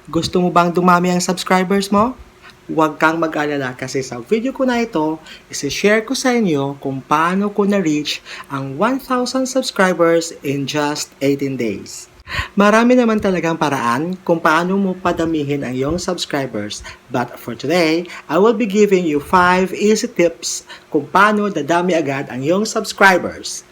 Gusto mo bang dumami ang subscribers mo? Huwag kang mag-alala kasi sa video ko na ito, isi-share ko sa inyo kung paano ko na-reach ang 1,000 subscribers in just 18 days. Marami naman talagang paraan kung paano mo padamihin ang iyong subscribers. But for today, I will be giving you 5 easy tips kung paano dadami agad ang iyong subscribers.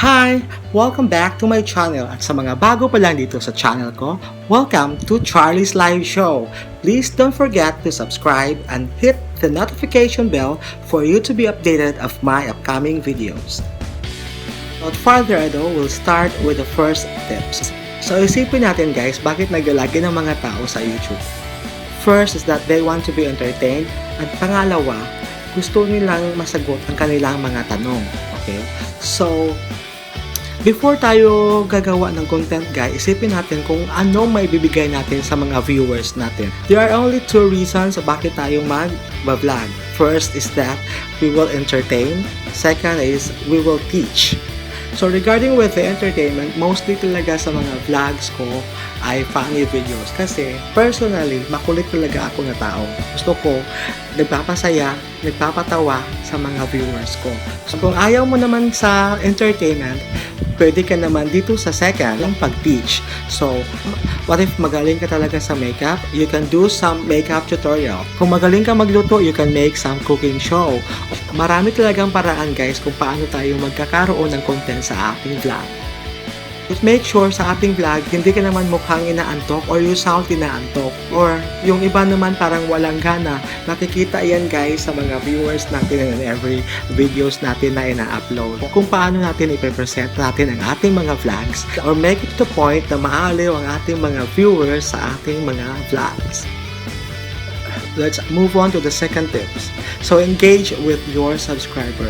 Hi! Welcome back to my channel at sa mga bago pa lang dito sa channel ko, welcome to Charlie's Liveshow. Please don't forget to subscribe and hit the notification bell for you to be updated of my upcoming videos. Without further ado, we'll start with the first tips. So isipin natin guys, bakit naglalagi ng mga tao sa YouTube? First is that they want to be entertained at pangalawa, gusto nilang masagot ang kanilang mga tanong. Okay? So, before tayo gagawa ng content guys, isipin natin kung ano may bibigay natin sa mga viewers natin. There are only two reasons bakit tayo mag-vlog. First is that we will entertain. Second is we will teach. So regarding with the entertainment, mostly talaga sa mga vlogs ko ay funny videos. Kasi personally, makulit talaga ako na tao. Gusto ko nagpapasaya, nagpapatawa sa mga viewers ko. So kung ayaw mo naman sa entertainment, pwede ka naman dito sa second, yung pag-teach. So, what if magaling ka talaga sa makeup? You can do some makeup tutorial. Kung magaling ka magluto, you can make some cooking show. Marami talagang paraan guys kung paano tayo magkakaroon ng content sa ating vlog. But make sure sa ating vlog, hindi ka naman mukhang inaantok or you sound inaantok. Or yung iba naman parang walang gana. Nakikita yan guys sa mga viewers natin in every videos natin na ina-upload. Kung paano natin ipepresent natin ang ating mga vlogs or make it to the point na maaliw ang ating mga viewers sa ating mga vlogs. Let's move on to the second tips. So engage with your subscriber.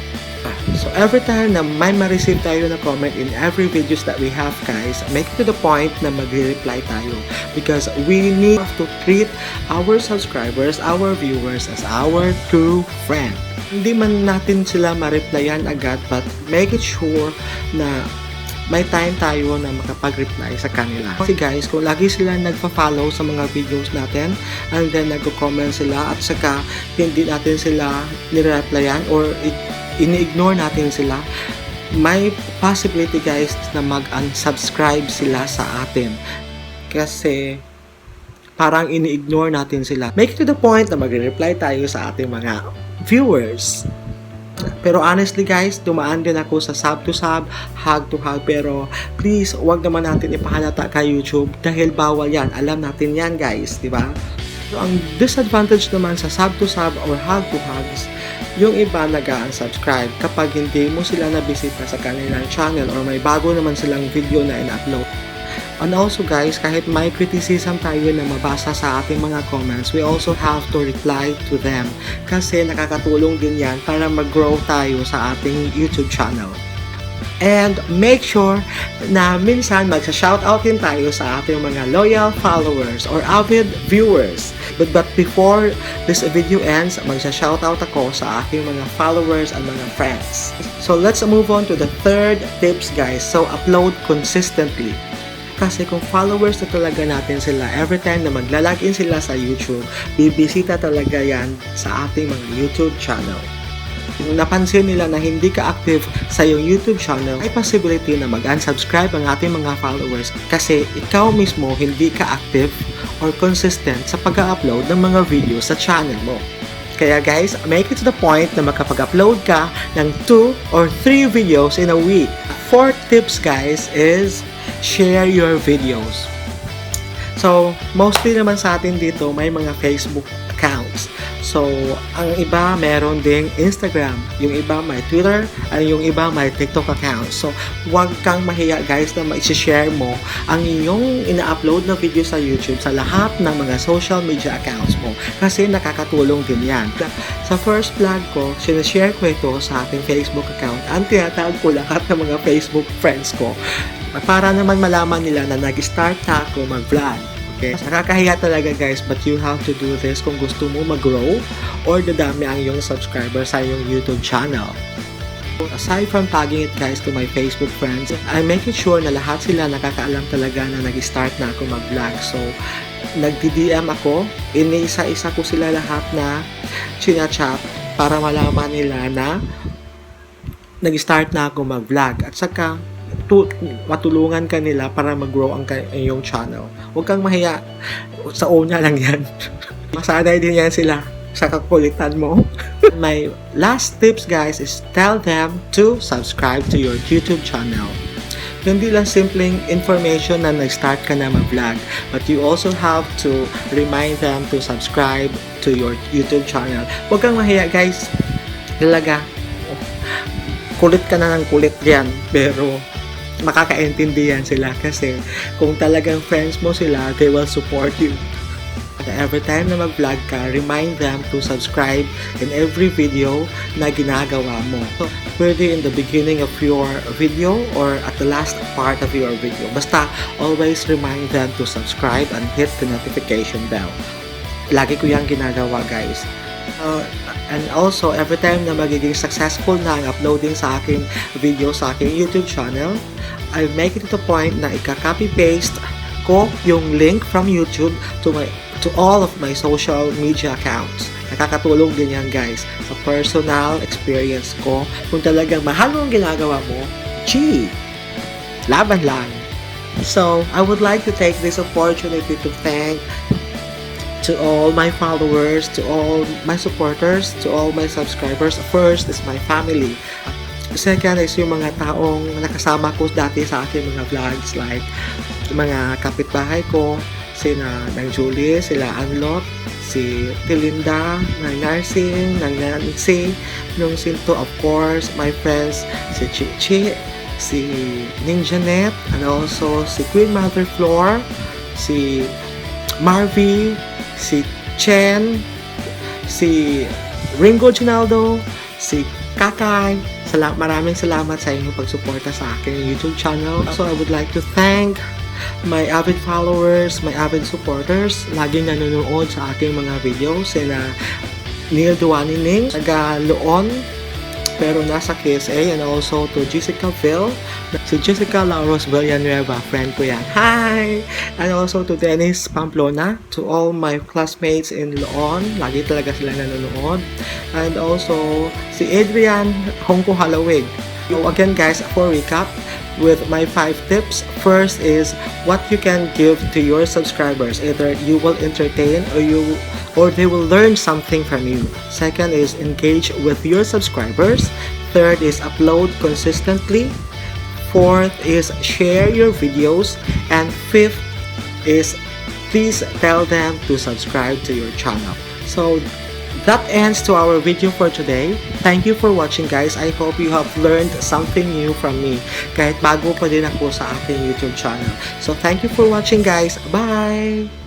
So every time na may ma-receive tayo na comment in every videos that we have guys, make it to the point na magre-reply tayo because we need to treat our subscribers, our viewers as our true friend. Hindi man natin sila ma-replyan agad but make it sure na may time tayo na makapag-reply sa kanila. Kasi guys, kung lagi sila nagpa-follow sa mga videos natin and then nagko-comment sila at saka hindi natin sila nire-replyan or ini-ignore natin sila, may possibility guys na mag-unsubscribe sila sa atin kasi parang ini-ignore natin sila. Make it to the point na magre-reply tayo sa ating mga viewers. Pero honestly guys, dumaan din ako sa sub to sub, hug to hug, pero please, wag naman natin ipahalata kay YouTube dahil bawal yan. Alam natin yan guys, di ba? So, ang disadvantage naman sa sub to sub or hug to hugs, yung iba nag-unsubscribe kapag hindi mo sila nabisita sa kanilang channel or may bago naman silang video na in-upload. And also guys, kahit may criticism tayo na mabasa sa ating mga comments, we also have to reply to them kasi nakakatulong din yan para mag-grow tayo sa ating YouTube channel. And make sure na minsan magsa-shoutout din tayo sa ating mga loyal followers or avid viewers. But before this video ends, magsa-shoutout ako sa aking mga followers and mga friends. So let's move on to the third tips guys. So upload consistently. Kasi kung followers na talaga natin sila, every time na maglalagin sila sa YouTube, bibisita talaga yan sa ating mga YouTube channel. Kung napansin nila na hindi ka active sa iyong YouTube channel, ay possibility na mag-unsubscribe ang ating mga followers kasi ikaw mismo hindi ka active or consistent sa pag-upload ng mga videos sa channel mo. Kaya guys, make it to the point na makapag-upload ka ng 2 or 3 videos in a week. Fourth tips guys is share your videos. So, mostly naman sa atin dito may mga Facebook accounts. So, ang iba meron ding Instagram, yung iba may Twitter, at yung iba may TikTok account. So, huwag kang mahiya guys na ma-share mo ang inyong ina-upload na video sa YouTube sa lahat ng mga social media accounts mo kasi nakakatulong din yan. Sa first vlog ko, sinashare ko ito sa ating Facebook account at tinatawag ko lahat ng mga Facebook friends ko para naman malaman nila na nag-start na ako mag-vlog. Okay? Nakakahiya talaga guys, but you have to do this kung gusto mo mag-grow or dadami ang iyong subscribers sa iyong YouTube channel. Aside from tagging it guys to my Facebook friends, I'm making sure na lahat sila nakakaalam talaga na nag-start na ako mag-vlog. So, nagdi-DM ako, iniisa-isa ko sila lahat na chinachat para malaman nila na nag-start na ako mag-vlog. At saka, matulungan ka nila para mag-grow ang iyong channel. Huwag kang mahiya. Sa una lang yan. Masanay din yan sila sa kakulitan mo. My last tips guys is tell them to subscribe to your YouTube channel. Hindi lang simpleng information na nag-start ka na mag-vlog, but you also have to remind them to subscribe to your YouTube channel. Huwag kang mahiya guys. Talaga. Kulit ka na ng kulit yan, pero makakaintindihan sila kasi kung talagang friends mo sila, they will support you. Every time na mag-vlog ka, remind them to subscribe in every video na ginagawa mo. So, pwede in the beginning of your video or at the last part of your video. Basta, always remind them to subscribe and hit the notification bell. Lagi ko yung ginagawa, guys. And also, every time na magiging successful na ang uploading sa aking video sa aking YouTube channel, I make it to the point na ika-copy-paste ko yung link from YouTube to all of my social media accounts. Nakakatulong din yan guys sa personal experience ko. Kung talagang mahal mo ang ginagawa mo, laban lang. So, I would like to take this opportunity to thank to all my followers, to all my supporters, to all my subscribers. First is my family. Second is yung mga taong nakasama ko dati sa aking mga vlogs, like mga kapitbahay ko, sina ng Julie, sila Anlot, si Tilinda, ng nursing, ng Nancy, nung Sinto, of course, my friends, si Chichi, si Ninja Net, and also si Queen Mother Floor, si Marvy, si Chen, si Ringo Ginaldo, si Kakay. Maraming salamat sa inyong pagsuporta sa aking YouTube channel. So I would like to thank my avid followers, my avid supporters, laging nanonood sa aking mga videos, sila Neil Duanining, taga Loon, pero nasa KSA, and also to Jessica Phil, si Jessica Lauros Villanueva, friend ko yan. Hi! And also to Dennis Pamplona, to all my classmates in Loon, lagi talaga sila nanonood. And also si Adrian Hongko Halawig. So again guys, for recap, with my 5 tips. First is what you can give to your subscribers. Either you will entertain or they will learn something from you. Second is engage with your subscribers. Third is upload consistently. Fourth is share your videos. And fifth is please tell them to subscribe to your channel. So that ends to our video for today. Thank you for watching guys. I hope you have learned something new from me. Kahit bago pa din ako sa aking YouTube channel. So thank you for watching guys. Bye!